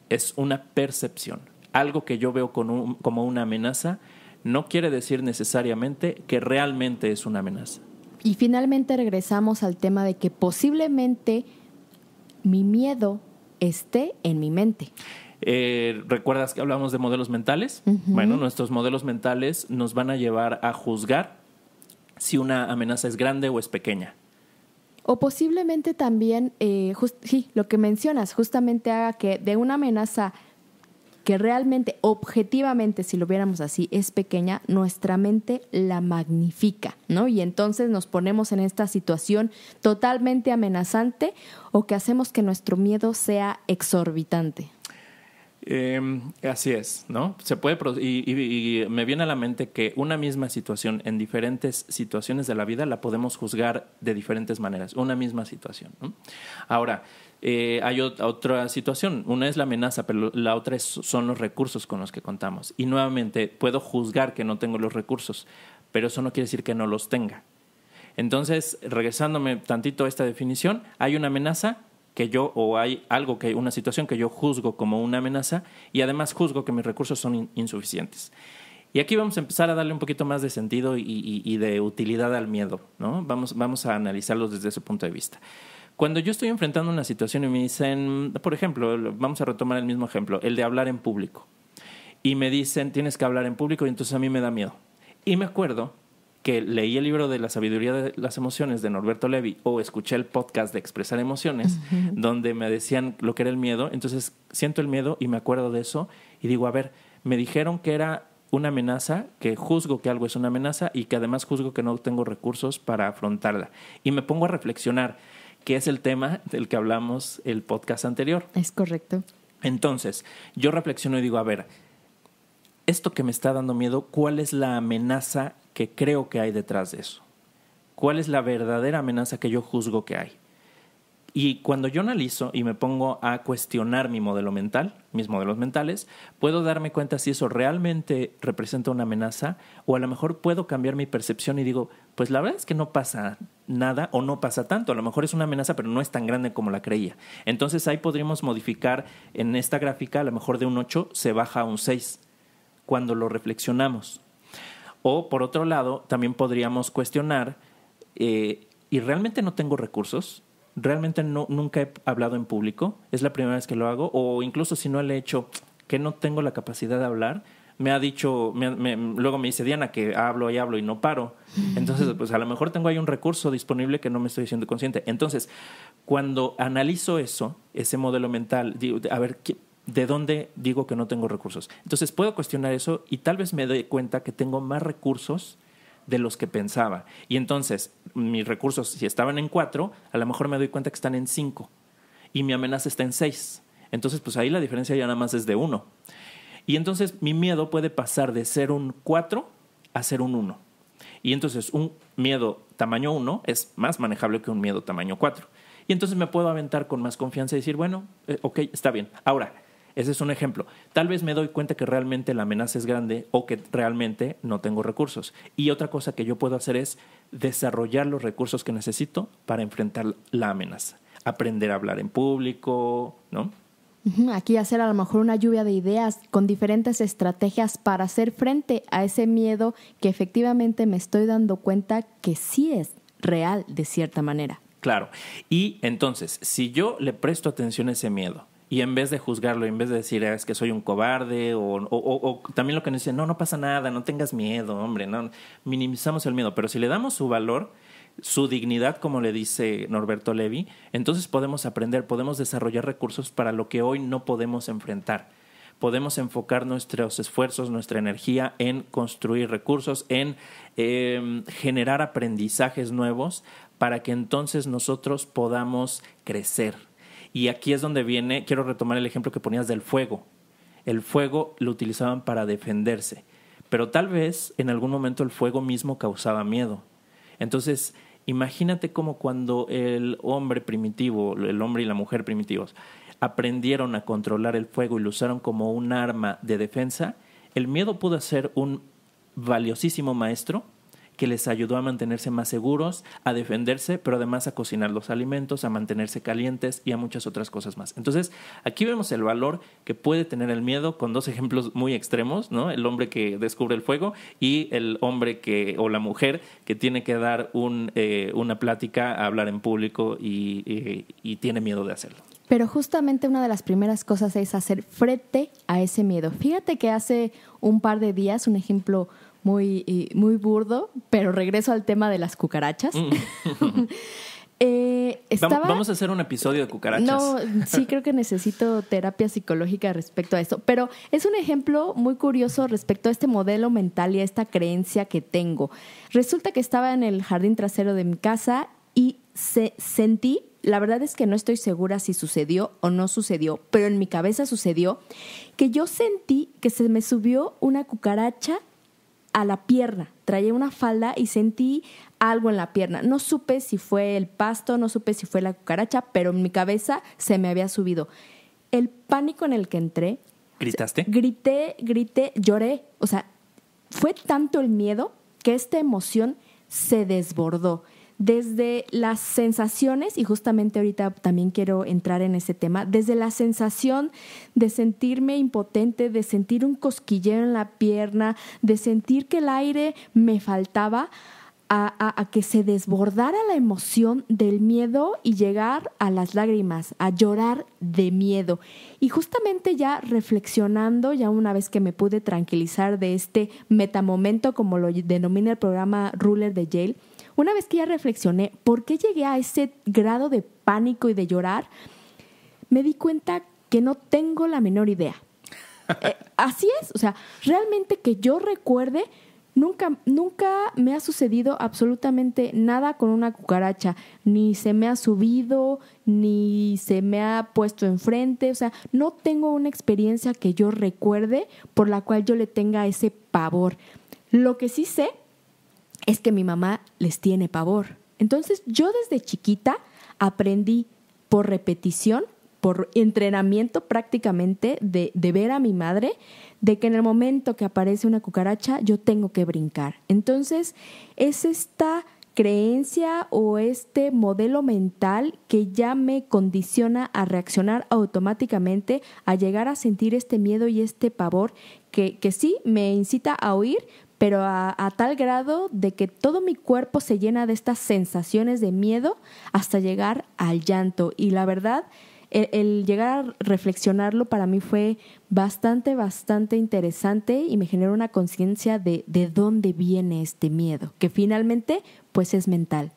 es una percepción. Algo que yo veo como una amenaza no quiere decir necesariamente que realmente es una amenaza. Y finalmente regresamos al tema de que posiblemente mi miedo esté en mi mente. ¿Recuerdas que hablamos de modelos mentales? Uh-huh. Bueno, nuestros modelos mentales nos van a llevar a juzgar si una amenaza es grande o es pequeña. O posiblemente también, sí, lo que mencionas, justamente haga que de una amenaza que realmente, objetivamente, si lo viéramos así, es pequeña, nuestra mente la magnifica, ¿no? Y entonces nos ponemos en esta situación totalmente amenazante o que hacemos que nuestro miedo sea exorbitante. Así es, ¿no? Se puede y me viene a la mente que una misma situación en diferentes situaciones de la vida la podemos juzgar de diferentes maneras, una misma situación, ¿no? Ahora, hay otra situación, una es la amenaza, pero la otra son los recursos con los que contamos. Y nuevamente, puedo juzgar que no tengo los recursos, pero eso no quiere decir que no los tenga. Entonces, regresándome tantito a esta definición, hay una amenaza o hay algo una situación que yo juzgo como una amenaza y además juzgo que mis recursos son insuficientes. Y aquí vamos a empezar a darle un poquito más de sentido y de utilidad al miedo, ¿no? Vamos a analizarlo desde ese punto de vista. Cuando yo estoy enfrentando una situación y me dicen, por ejemplo, vamos a retomar el mismo ejemplo, el de hablar en público. Y me dicen, tienes que hablar en público, y entonces a mí me da miedo. Y me acuerdo que leí el libro de la sabiduría de las emociones de Norberto Levi o escuché el podcast de Expresar Emociones, donde me decían lo que era el miedo. Entonces siento el miedo y me acuerdo de eso y digo, a ver, me dijeron que era una amenaza, que juzgo que algo es una amenaza y que además juzgo que no tengo recursos para afrontarla. Y me pongo a reflexionar, que es el tema del que hablamos el podcast anterior. Es correcto. Entonces, yo reflexiono y digo, a ver, esto que me está dando miedo, ¿cuál es la amenaza que creo que hay detrás de eso? ¿Cuál es la verdadera amenaza que yo juzgo que hay? Y cuando yo analizo y me pongo a cuestionar mi modelo mental, mis modelos mentales, puedo darme cuenta si eso realmente representa una amenaza o a lo mejor puedo cambiar mi percepción y digo, pues la verdad es que no pasa nada o no pasa tanto. A lo mejor es una amenaza, pero no es tan grande como la creía. Entonces ahí podríamos modificar en esta gráfica, a lo mejor de un 8 se baja a un 6 cuando lo reflexionamos. O por otro lado, también podríamos cuestionar, ¿y realmente no tengo recursos? ¿Realmente nunca he hablado en público? ¿Es la primera vez que lo hago? O incluso si no le he hecho, que no tengo la capacidad de hablar. Me ha dicho, luego me dice Diana que hablo y no paro. Entonces, pues a lo mejor tengo ahí un recurso disponible que no me estoy haciendo consciente. Entonces, cuando analizo eso, ese modelo mental, digo, a ver, ¿de dónde digo que no tengo recursos? Entonces puedo cuestionar eso y tal vez me doy cuenta que tengo más recursos de los que pensaba. Y entonces mis recursos, si estaban en 4, a lo mejor me doy cuenta que están en 5 y mi amenaza está en 6. Entonces pues ahí la diferencia ya nada más es de 1. Y entonces mi miedo puede pasar de ser un 4 a ser un 1. Y entonces un miedo tamaño 1 es más manejable que un miedo tamaño 4. Y entonces me puedo aventar con más confianza y decir, bueno, ok, está bien. Ahora, ese es un ejemplo. Tal vez me doy cuenta que realmente la amenaza es grande o que realmente no tengo recursos. Y otra cosa que yo puedo hacer es desarrollar los recursos que necesito para enfrentar la amenaza. Aprender a hablar en público, ¿no? Aquí hacer a lo mejor una lluvia de ideas con diferentes estrategias para hacer frente a ese miedo que efectivamente me estoy dando cuenta que sí es real de cierta manera. Claro. Y entonces, si yo le presto atención a ese miedo, y en vez de juzgarlo, en vez de decir es que soy un cobarde o también lo que nos dicen, no pasa nada, no tengas miedo, hombre, no, minimizamos el miedo. Pero si le damos su valor, su dignidad, como le dice Norberto Levi, entonces podemos aprender, podemos desarrollar recursos para lo que hoy no podemos enfrentar. Podemos enfocar nuestros esfuerzos, nuestra energía en construir recursos, en generar aprendizajes nuevos para que entonces nosotros podamos crecer. Y aquí es donde quiero retomar el ejemplo que ponías del fuego. El fuego lo utilizaban para defenderse, pero tal vez en algún momento el fuego mismo causaba miedo. Entonces, imagínate cómo cuando el hombre primitivo, el hombre y la mujer primitivos, aprendieron a controlar el fuego y lo usaron como un arma de defensa, el miedo pudo ser un valiosísimo maestro que les ayudó a mantenerse más seguros, a defenderse, pero además a cocinar los alimentos, a mantenerse calientes y a muchas otras cosas más. Entonces, aquí vemos el valor que puede tener el miedo con dos ejemplos muy extremos, ¿no? El hombre que descubre el fuego y el hombre o la mujer que tiene que dar una plática, a hablar en público y tiene miedo de hacerlo. Pero justamente una de las primeras cosas es hacer frente a ese miedo. Fíjate que hace un par de días, un ejemplo muy burdo, pero regreso al tema de las cucarachas. Vamos a hacer un episodio de cucarachas. No, sí creo que necesito terapia psicológica respecto a esto, pero es un ejemplo muy curioso respecto a este modelo mental y a esta creencia que tengo. Resulta que estaba en el jardín trasero de mi casa y sentí, la verdad es que no estoy segura si sucedió o no sucedió, pero en mi cabeza sucedió, que yo sentí que se me subió una cucaracha a la pierna. Traía una falda y sentí algo en la pierna. No supe si fue el pasto, no supe si fue la cucaracha, pero en mi cabeza se me había subido. El pánico en el que entré. ¿Gritaste? Grité, lloré. O sea, fue tanto el miedo que esta emoción se desbordó. Desde las sensaciones, y justamente ahorita también quiero entrar en ese tema, desde la sensación de sentirme impotente, de sentir un cosquilleo en la pierna, de sentir que el aire me faltaba, a que se desbordara la emoción del miedo y llegar a las lágrimas, a llorar de miedo. Y justamente ya reflexionando, ya una vez que me pude tranquilizar de este metamomento, como lo denomina el programa Ruler de Yale, una vez que ya reflexioné por qué llegué a ese grado de pánico y de llorar, me di cuenta que no tengo la menor idea. Así es, o sea, realmente que yo recuerde, nunca me ha sucedido absolutamente nada con una cucaracha, ni se me ha subido, ni se me ha puesto enfrente, o sea, no tengo una experiencia que yo recuerde por la cual yo le tenga ese pavor. Lo que sí sé es que mi mamá les tiene pavor. Entonces, yo desde chiquita aprendí por repetición, por entrenamiento prácticamente de ver a mi madre, de que en el momento que aparece una cucaracha, yo tengo que brincar. Entonces, es esta creencia o este modelo mental que ya me condiciona a reaccionar automáticamente, a llegar a sentir este miedo y este pavor que sí me incita a huir, pero a tal grado de que todo mi cuerpo se llena de estas sensaciones de miedo hasta llegar al llanto. Y la verdad, el llegar a reflexionarlo para mí fue bastante interesante y me generó una conciencia de dónde viene este miedo, que finalmente pues es mental.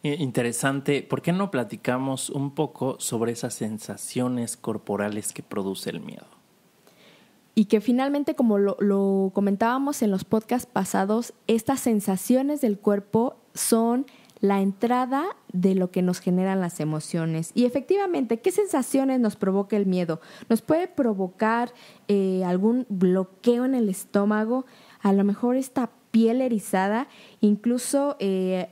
Interesante. ¿Por qué no platicamos un poco sobre esas sensaciones corporales que produce el miedo? Y que finalmente, como lo comentábamos en los podcasts pasados, estas sensaciones del cuerpo son la entrada de lo que nos generan las emociones. Y efectivamente, ¿qué sensaciones nos provoca el miedo? Nos puede provocar algún bloqueo en el estómago, a lo mejor esta piel erizada, incluso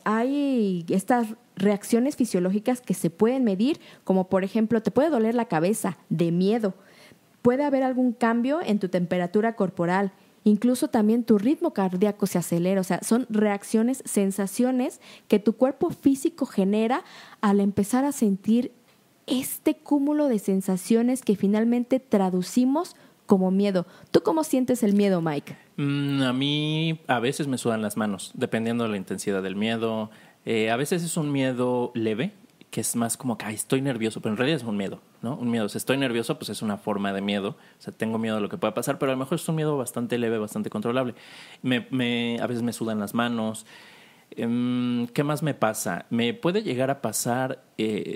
hay estas reacciones fisiológicas que se pueden medir, como por ejemplo, te puede doler la cabeza de miedo. Puede haber algún cambio en tu temperatura corporal, incluso también tu ritmo cardíaco se acelera. O sea, son reacciones, sensaciones que tu cuerpo físico genera al empezar a sentir este cúmulo de sensaciones que finalmente traducimos como miedo. ¿Tú cómo sientes el miedo, Mike? A mí a veces me sudan las manos, dependiendo de la intensidad del miedo. A veces es un miedo leve, que es más como que estoy nervioso, pero en realidad es un miedo, ¿no? Un miedo, si estoy nervioso, pues es una forma de miedo, o sea, tengo miedo de lo que pueda pasar, pero a lo mejor es un miedo bastante leve, bastante controlable. A veces me sudan las manos. ¿Qué más me pasa? Me puede llegar a pasar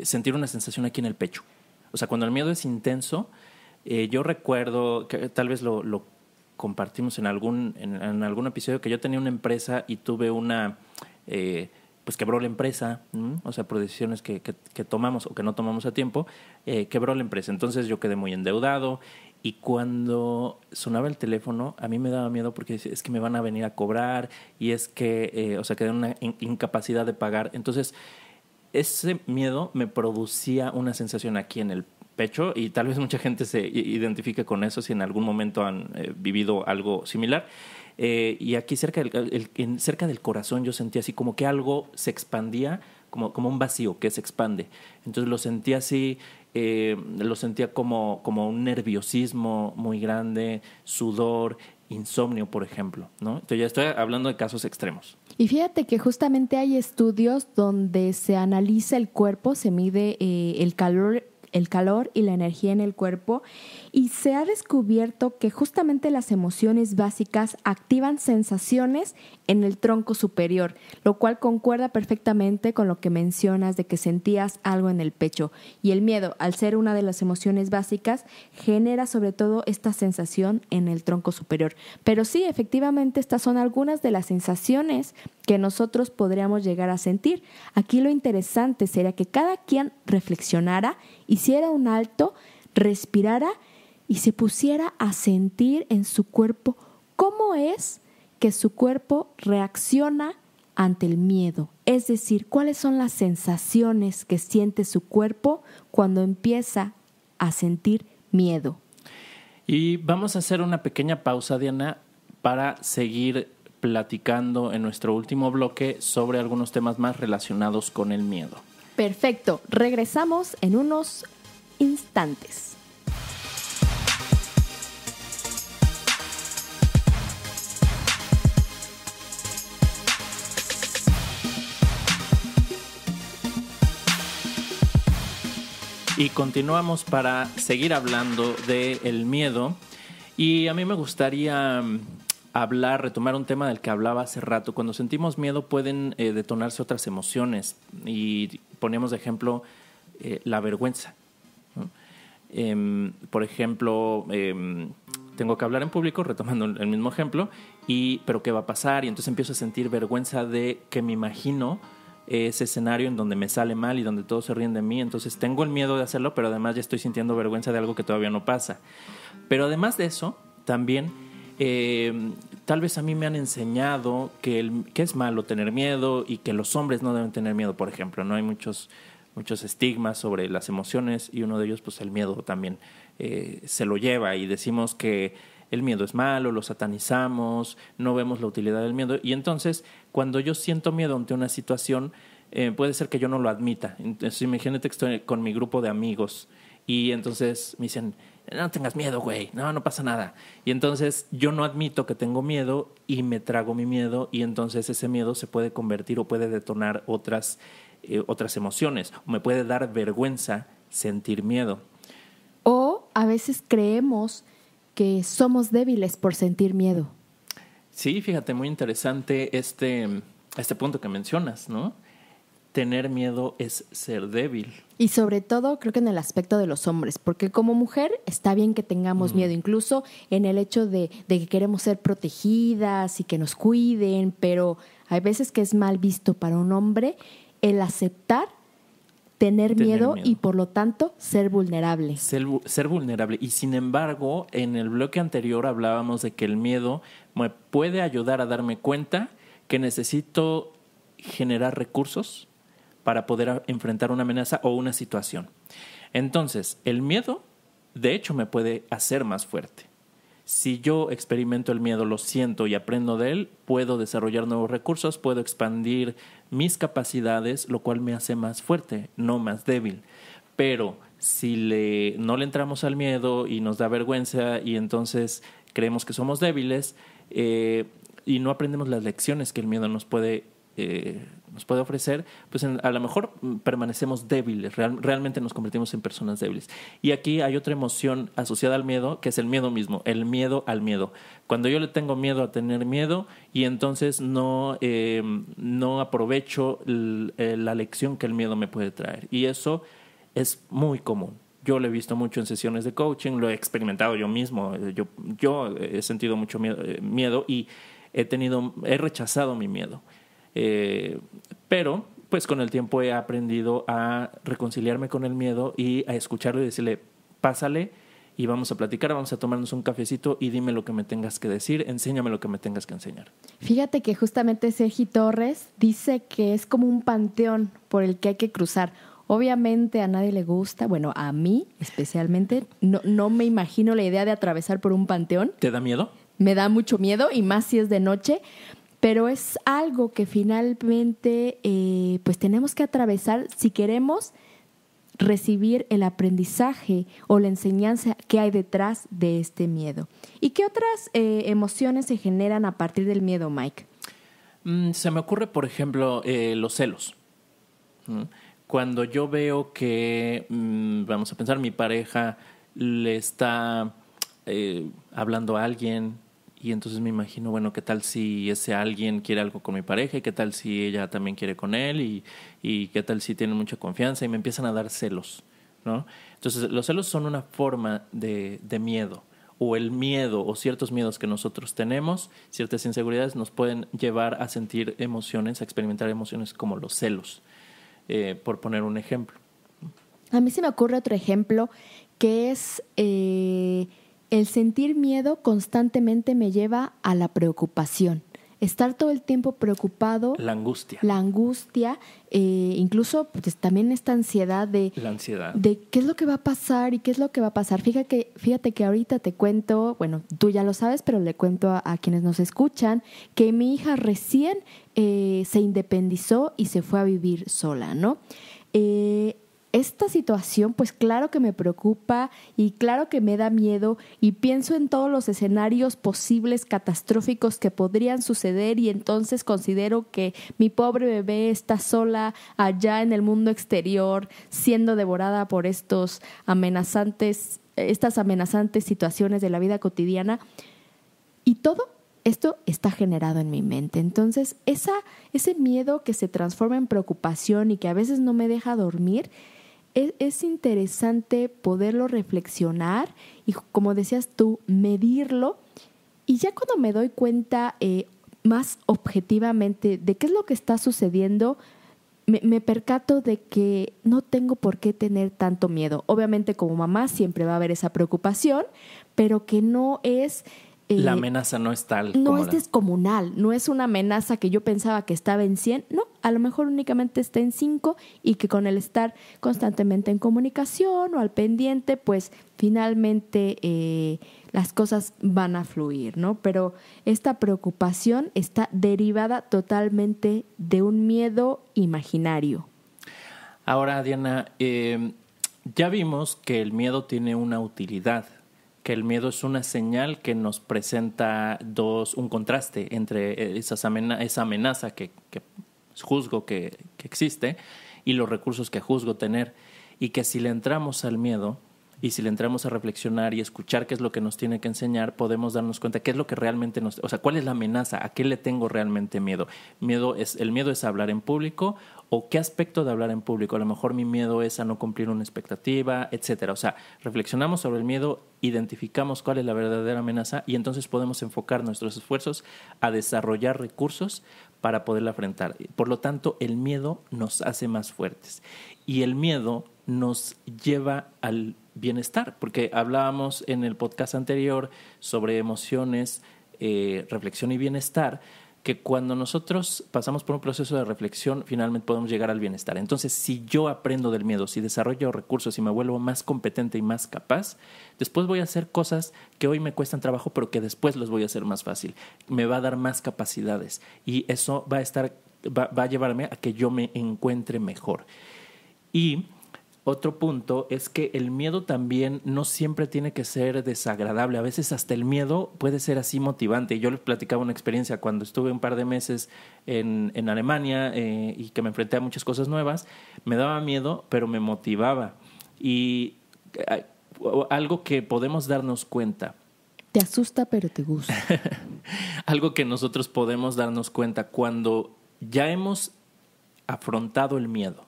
sentir una sensación aquí en el pecho. O sea, cuando el miedo es intenso, yo recuerdo que tal vez lo compartimos en algún episodio, que yo tenía una empresa y tuve pues quebró la empresa, o sea, por decisiones que tomamos o que no tomamos a tiempo, quebró la empresa. Entonces yo quedé muy endeudado y cuando sonaba el teléfono a mí me daba miedo porque es que me van a venir a cobrar y es que, o sea, quedé en una incapacidad de pagar. Entonces ese miedo me producía una sensación aquí en el pecho y tal vez mucha gente se identifique con eso si en algún momento han vivido algo similar. Y aquí cerca del corazón yo sentía así como que algo se expandía, como un vacío que se expande. Entonces lo sentía así, lo sentía como un nerviosismo muy grande, sudor, insomnio, por ejemplo, ¿no? Entonces ya estoy hablando de casos extremos. Y fíjate que justamente hay estudios donde se analiza el cuerpo, se mide el calor el calor y la energía en el cuerpo, y se ha descubierto que justamente las emociones básicas activan sensaciones en el tronco superior, lo cual concuerda perfectamente con lo que mencionas de que sentías algo en el pecho. Y el miedo, al ser una de las emociones básicas, genera sobre todo esta sensación en el tronco superior. Pero sí, efectivamente, estas son algunas de las sensaciones que nosotros podríamos llegar a sentir. Aquí lo interesante sería que cada quien reflexionara, hiciera un alto, respirara y se pusiera a sentir en su cuerpo cómo es que su cuerpo reacciona ante el miedo. Es decir, cuáles son las sensaciones que siente su cuerpo cuando empieza a sentir miedo. Y vamos a hacer una pequeña pausa, Diana, para seguir platicando en nuestro último bloque sobre algunos temas más relacionados con el miedo. Perfecto, regresamos en unos instantes. Y continuamos para seguir hablando del miedo. Y a mí me gustaría retomar un tema del que hablaba hace rato. Cuando sentimos miedo pueden detonarse otras emociones. Y ponemos de ejemplo la vergüenza, ¿no? Por ejemplo, tengo que hablar en público, retomando el mismo ejemplo, pero ¿qué va a pasar? Y entonces empiezo a sentir vergüenza de que me imagino ese escenario en donde me sale mal y donde todos se ríen de mí. Entonces tengo el miedo de hacerlo, pero además ya estoy sintiendo vergüenza de algo que todavía no pasa. Pero además de eso, también tal vez a mí me han enseñado que es malo tener miedo y que los hombres no deben tener miedo, por ejemplo, ¿no? Hay muchos estigmas sobre las emociones y uno de ellos, pues el miedo también se lo lleva, y decimos que el miedo es malo, lo satanizamos, no vemos la utilidad del miedo. Y entonces, cuando yo siento miedo ante una situación, puede ser que yo no lo admita. Entonces, imagínate que estoy con mi grupo de amigos y entonces me dicen, no tengas miedo, güey, no pasa nada. Y entonces yo no admito que tengo miedo y me trago mi miedo, y entonces ese miedo se puede convertir o puede detonar otras emociones. O me puede dar vergüenza sentir miedo. O a veces creemos que somos débiles por sentir miedo. Sí, fíjate, muy interesante este punto que mencionas, ¿no? Tener miedo es ser débil. Y sobre todo, creo que en el aspecto de los hombres, porque como mujer está bien que tengamos miedo, incluso en el hecho de que queremos ser protegidas y que nos cuiden, pero hay veces que es mal visto para un hombre el aceptar tener miedo y por lo tanto ser vulnerable. Ser vulnerable. Y sin embargo, en el bloque anterior hablábamos de que el miedo me puede ayudar a darme cuenta que necesito generar recursos para poder enfrentar una amenaza o una situación. Entonces, el miedo, de hecho, me puede hacer más fuerte. Si yo experimento el miedo, lo siento y aprendo de él, puedo desarrollar nuevos recursos, puedo expandir mis capacidades, lo cual me hace más fuerte, no más débil. Pero si no le entramos al miedo y nos da vergüenza y entonces creemos que somos débiles y no aprendemos las lecciones que el miedo nos puede ofrecer, pues a lo mejor permanecemos débiles, realmente nos convertimos en personas débiles. Y aquí hay otra emoción asociada al miedo, que es el miedo mismo, el miedo al miedo. Cuando yo le tengo miedo a tener miedo y entonces no aprovecho la lección que el miedo me puede traer. Y eso es muy común. Yo lo he visto mucho en sesiones de coaching, lo he experimentado yo mismo. Yo he sentido mucho miedo y he rechazado mi miedo. Pero pues con el tiempo he aprendido a reconciliarme con el miedo y a escucharlo y decirle, pásale y vamos a platicar, vamos a tomarnos un cafecito y dime lo que me tengas que decir, enséñame lo que me tengas que enseñar. Fíjate que justamente Sergi Torres dice que es como un panteón por el que hay que cruzar. Obviamente a nadie le gusta, bueno, a mí especialmente, no me imagino la idea de atravesar por un panteón. ¿Te da miedo? Me da mucho miedo, y más si es de noche. Pero es algo que finalmente pues tenemos que atravesar si queremos recibir el aprendizaje o la enseñanza que hay detrás de este miedo. ¿Y qué otras emociones se generan a partir del miedo, Mike? Se me ocurre, por ejemplo, los celos. cuando yo veo que, vamos a pensar, mi pareja le está hablando a alguien, y entonces me imagino, bueno, ¿qué tal si ese alguien quiere algo con mi pareja? ¿Y qué tal si ella también quiere con él? ¿Y qué tal si tienen mucha confianza? Y me empiezan a dar celos, ¿no? Entonces, los celos son una forma de miedo, o el miedo o ciertos miedos que nosotros tenemos, ciertas inseguridades nos pueden llevar a sentir emociones, a experimentar emociones como los celos, por poner un ejemplo. A mí se me ocurre otro ejemplo que es el sentir miedo constantemente me lleva a la preocupación. Estar todo el tiempo preocupado. La angustia. La angustia, incluso pues, también esta ansiedad de... La ansiedad. De qué es lo que va a pasar y qué es lo que va a pasar. Fíjate que ahorita te cuento, bueno, tú ya lo sabes, pero le cuento a quienes nos escuchan, que mi hija recién se independizó y se fue a vivir sola, ¿no? Esta situación, pues claro que me preocupa y claro que me da miedo y pienso en todos los escenarios posibles catastróficos que podrían suceder y entonces considero que mi pobre bebé está sola allá en el mundo exterior siendo devorada por estas amenazantes situaciones de la vida cotidiana y todo esto está generado en mi mente. Entonces, ese miedo que se transforma en preocupación y que a veces no me deja dormir, es interesante poderlo reflexionar y, como decías tú, medirlo. Y ya cuando me doy cuenta más objetivamente de qué es lo que está sucediendo, me percato de que no tengo por qué tener tanto miedo. Obviamente, como mamá siempre va a haber esa preocupación, pero que no es... la amenaza no es tal. No es descomunal, no es una amenaza que yo pensaba que estaba en 100, no, a lo mejor únicamente está en 5 y que con el estar constantemente en comunicación o al pendiente, pues finalmente las cosas van a fluir, ¿no? Pero esta preocupación está derivada totalmente de un miedo imaginario. Ahora, Diana, ya vimos que el miedo tiene una utilidad, que el miedo es una señal que nos presenta un contraste entre esa amenaza que juzgo que existe y los recursos que juzgo tener, y que si le entramos al miedo y si le entramos a reflexionar y escuchar qué es lo que nos tiene que enseñar, podemos darnos cuenta qué es lo que realmente cuál es la amenaza, a qué le tengo realmente miedo. El miedo es a hablar en público, o qué aspecto de hablar en público. A lo mejor mi miedo es a no cumplir una expectativa, etcétera. O sea, reflexionamos sobre el miedo, identificamos cuál es la verdadera amenaza y entonces podemos enfocar nuestros esfuerzos a desarrollar recursos para poderla enfrentar. Por lo tanto, el miedo nos hace más fuertes y el miedo nos lleva al bienestar, porque hablábamos en el podcast anterior sobre emociones, reflexión y bienestar, que cuando nosotros pasamos por un proceso de reflexión, finalmente podemos llegar al bienestar. Entonces, si yo aprendo del miedo, si desarrollo recursos y me vuelvo más competente y más capaz, después voy a hacer cosas que hoy me cuestan trabajo, pero que después los voy a hacer más fácil. Me va a dar más capacidades y eso va a llevarme a que yo me encuentre mejor. Y otro punto es que el miedo también no siempre tiene que ser desagradable. A veces hasta el miedo puede ser así motivante. Yo les platicaba una experiencia cuando estuve un par de meses en Alemania y que me enfrenté a muchas cosas nuevas. Me daba miedo, pero me motivaba. Y algo que podemos darnos cuenta. Te asusta, pero te gusta. Algo que nosotros podemos darnos cuenta cuando ya hemos afrontado el miedo,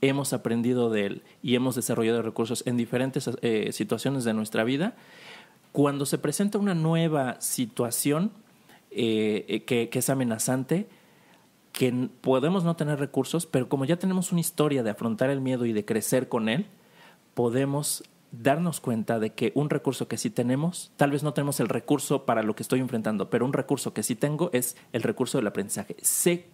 hemos aprendido de él y hemos desarrollado recursos en diferentes situaciones de nuestra vida. Cuando se presenta una nueva situación que es amenazante, que podemos no tener recursos, pero como ya tenemos una historia de afrontar el miedo y de crecer con él, podemos darnos cuenta de que un recurso que sí tenemos, tal vez no tenemos el recurso para lo que estoy enfrentando, pero un recurso que sí tengo es el recurso del aprendizaje. Sé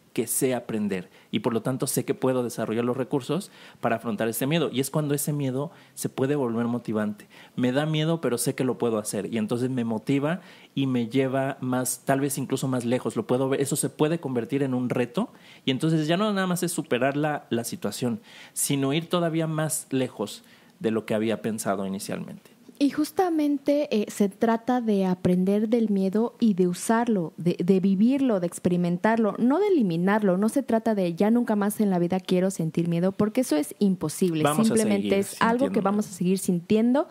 aprender y por lo tanto sé que puedo desarrollar los recursos para afrontar ese miedo, y es cuando ese miedo se puede volver motivante. Me da miedo, pero sé que lo puedo hacer y entonces me motiva y me lleva más, tal vez incluso más lejos. Lo puedo ver, eso se puede convertir en un reto y entonces ya no nada más es superar la situación, sino ir todavía más lejos de lo que había pensado inicialmente. Y justamente se trata de aprender del miedo y de usarlo, de vivirlo, de experimentarlo, no de eliminarlo. No se trata de ya nunca más en la vida quiero sentir miedo, porque eso es imposible. Simplemente es algo que vamos a seguir sintiendo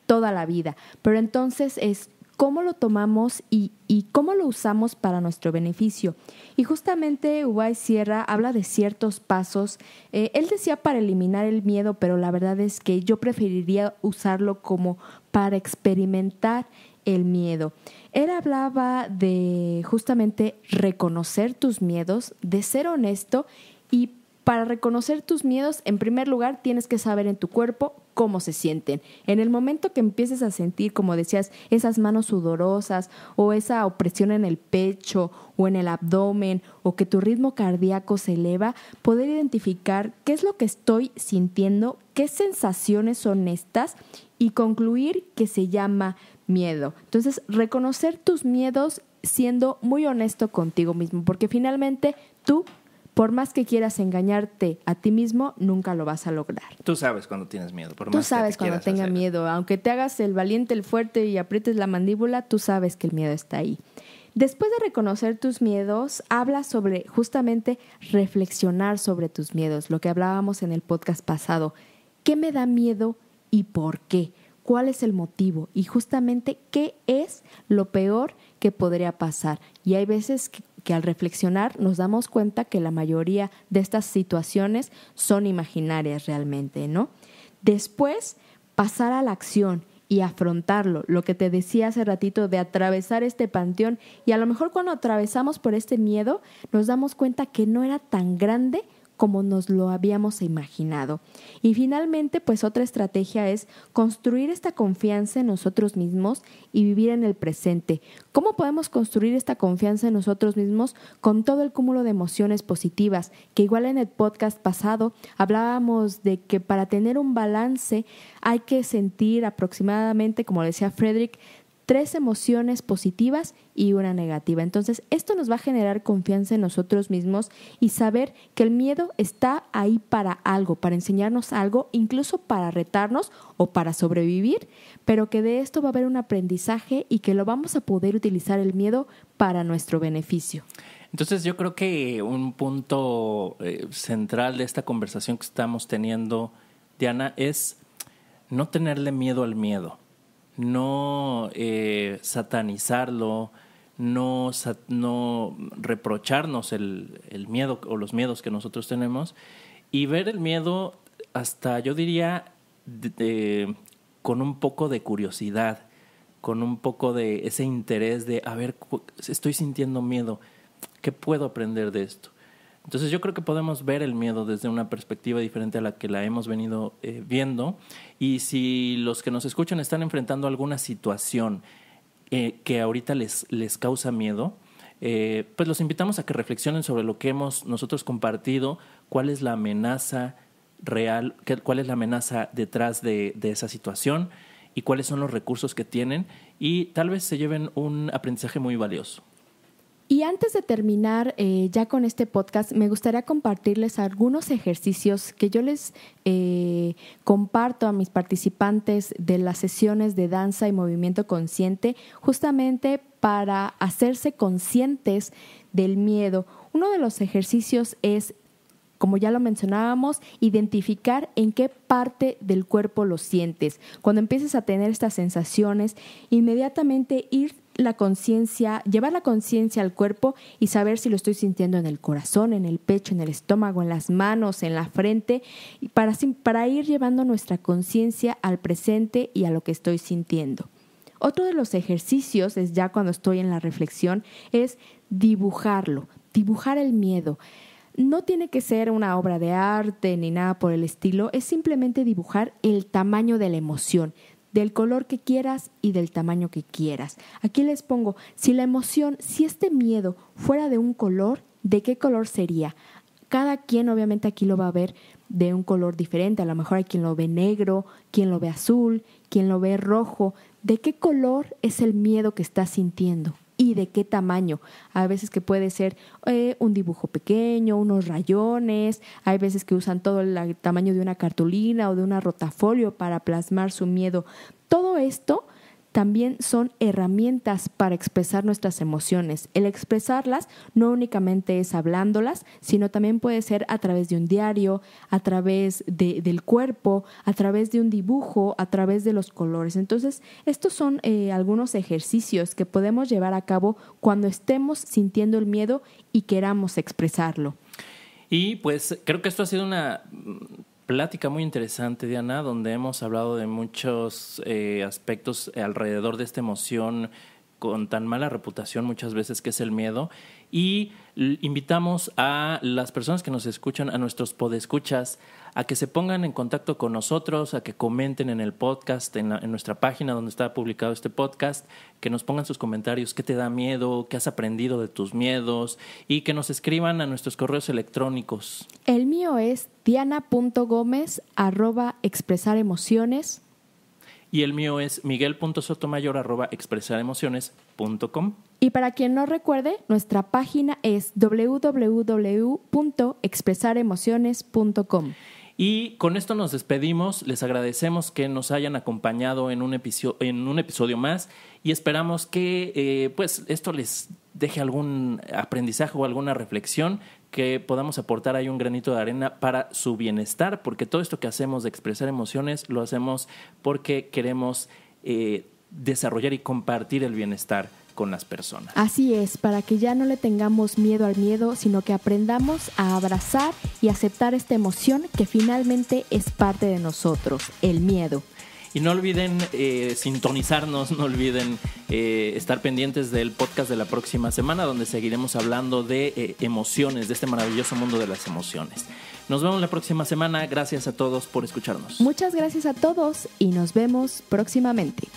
toda la vida. Pero entonces es cómo lo tomamos y cómo lo usamos para nuestro beneficio. Y justamente Ubay Sierra habla de ciertos pasos. Él decía para eliminar el miedo, pero la verdad es que yo preferiría usarlo como para experimentar el miedo. Él hablaba de justamente reconocer tus miedos, de ser honesto, y para reconocer tus miedos, en primer lugar, tienes que saber en tu cuerpo cómo se sienten. En el momento que empieces a sentir, como decías, esas manos sudorosas o esa opresión en el pecho o en el abdomen o que tu ritmo cardíaco se eleva, poder identificar qué es lo que estoy sintiendo, qué sensaciones son estas y concluir que se llama miedo. Entonces, reconocer tus miedos siendo muy honesto contigo mismo, porque finalmente tú, por más que quieras engañarte a ti mismo, nunca lo vas a lograr. Tú sabes cuando tienes miedo. Tú sabes cuando tenga miedo. Aunque te hagas el valiente, el fuerte y aprietes la mandíbula, tú sabes que el miedo está ahí. Después de reconocer tus miedos, habla sobre justamente reflexionar sobre tus miedos, lo que hablábamos en el podcast pasado. ¿Qué me da miedo y por qué? ¿Cuál es el motivo? Y justamente, ¿qué es lo peor que podría pasar? Y hay veces que al reflexionar nos damos cuenta que la mayoría de estas situaciones son imaginarias realmente, ¿no? Después, pasar a la acción y afrontarlo, lo que te decía hace ratito de atravesar este panteón, y a lo mejor cuando atravesamos por este miedo nos damos cuenta que no era tan grande como nos lo habíamos imaginado. Y finalmente, pues otra estrategia es construir esta confianza en nosotros mismos y vivir en el presente. ¿Cómo podemos construir esta confianza en nosotros mismos? Con todo el cúmulo de emociones positivas, que igual en el podcast pasado hablábamos de que para tener un balance hay que sentir aproximadamente, como decía Frederick, 3 emociones positivas y una negativa. Entonces, esto nos va a generar confianza en nosotros mismos y saber que el miedo está ahí para algo, para enseñarnos algo, incluso para retarnos o para sobrevivir, pero que de esto va a haber un aprendizaje y que lo vamos a poder utilizar el miedo para nuestro beneficio. Entonces, yo creo que un punto central de esta conversación que estamos teniendo, Diana, es no tenerle miedo al miedo. No satanizarlo, no reprocharnos el miedo o los miedos que nosotros tenemos y ver el miedo hasta, yo diría, con un poco de curiosidad, con un poco de ese interés de, a ver, estoy sintiendo miedo, ¿qué puedo aprender de esto? Entonces yo creo que podemos ver el miedo desde una perspectiva diferente a la que la hemos venido viendo, y si los que nos escuchan están enfrentando alguna situación que ahorita les causa miedo, pues los invitamos a que reflexionen sobre lo que hemos nosotros compartido, cuál es la amenaza real, cuál es la amenaza detrás de esa situación y cuáles son los recursos que tienen, y tal vez se lleven un aprendizaje muy valioso. Y antes de terminar ya con este podcast, me gustaría compartirles algunos ejercicios que yo les comparto a mis participantes de las sesiones de danza y movimiento consciente, justamente para hacerse conscientes del miedo. Uno de los ejercicios es, como ya lo mencionábamos, identificar en qué parte del cuerpo lo sientes. Cuando empieces a tener estas sensaciones, inmediatamente llevar la conciencia al cuerpo y saber si lo estoy sintiendo en el corazón, en el pecho, en el estómago, en las manos, en la frente, y para ir llevando nuestra conciencia al presente y a lo que estoy sintiendo. Otro de los ejercicios es, ya cuando estoy en la reflexión, es dibujar el miedo. No tiene que ser una obra de arte ni nada por el estilo, es simplemente dibujar el tamaño de la emoción, del color que quieras y del tamaño que quieras. Aquí les pongo, si este miedo fuera de un color, ¿de qué color sería? Cada quien obviamente aquí lo va a ver de un color diferente. A lo mejor hay quien lo ve negro, quien lo ve azul, quien lo ve rojo. ¿De qué color es el miedo que estás sintiendo? y de qué tamaño. Hay veces que puede ser un dibujo pequeño, unos rayones, hay veces que usan todo el tamaño de una cartulina o de una rotafolio para plasmar su miedo. Todo esto también son herramientas para expresar nuestras emociones. El expresarlas no únicamente es hablándolas, sino también puede ser a través de un diario, a través del cuerpo, a través de un dibujo, a través de los colores. Entonces, estos son algunos ejercicios que podemos llevar a cabo cuando estemos sintiendo el miedo y queramos expresarlo. Y pues creo que esto ha sido una plática muy interesante, Diana, donde hemos hablado de muchos aspectos alrededor de esta emoción con tan mala reputación muchas veces que es el miedo, y invitamos a las personas que nos escuchan, a nuestros podescuchas, a que se pongan en contacto con nosotros, a que comenten en el podcast, en nuestra página donde está publicado este podcast, que nos pongan sus comentarios, qué te da miedo, qué has aprendido de tus miedos, y que nos escriban a nuestros correos electrónicos. El mío es diana.gomez@expresaremociones. Y el mío es miguel.sotomayor@expresaremociones.com. Y para quien no recuerde, nuestra página es www.expresaremociones.com. Y con esto nos despedimos. Les agradecemos que nos hayan acompañado en un episodio más, y esperamos que pues esto les deje algún aprendizaje o alguna reflexión, que podamos aportar ahí un granito de arena para su bienestar, porque todo esto que hacemos de expresar emociones lo hacemos porque queremos desarrollar y compartir el bienestar con las personas. Así es, para que ya no le tengamos miedo al miedo, sino que aprendamos a abrazar y aceptar esta emoción que finalmente es parte de nosotros, el miedo. Y no olviden sintonizarnos, no olviden estar pendientes del podcast de la próxima semana, donde seguiremos hablando de emociones, de este maravilloso mundo de las emociones. Nos vemos la próxima semana. Gracias a todos por escucharnos. Muchas gracias a todos y nos vemos próximamente.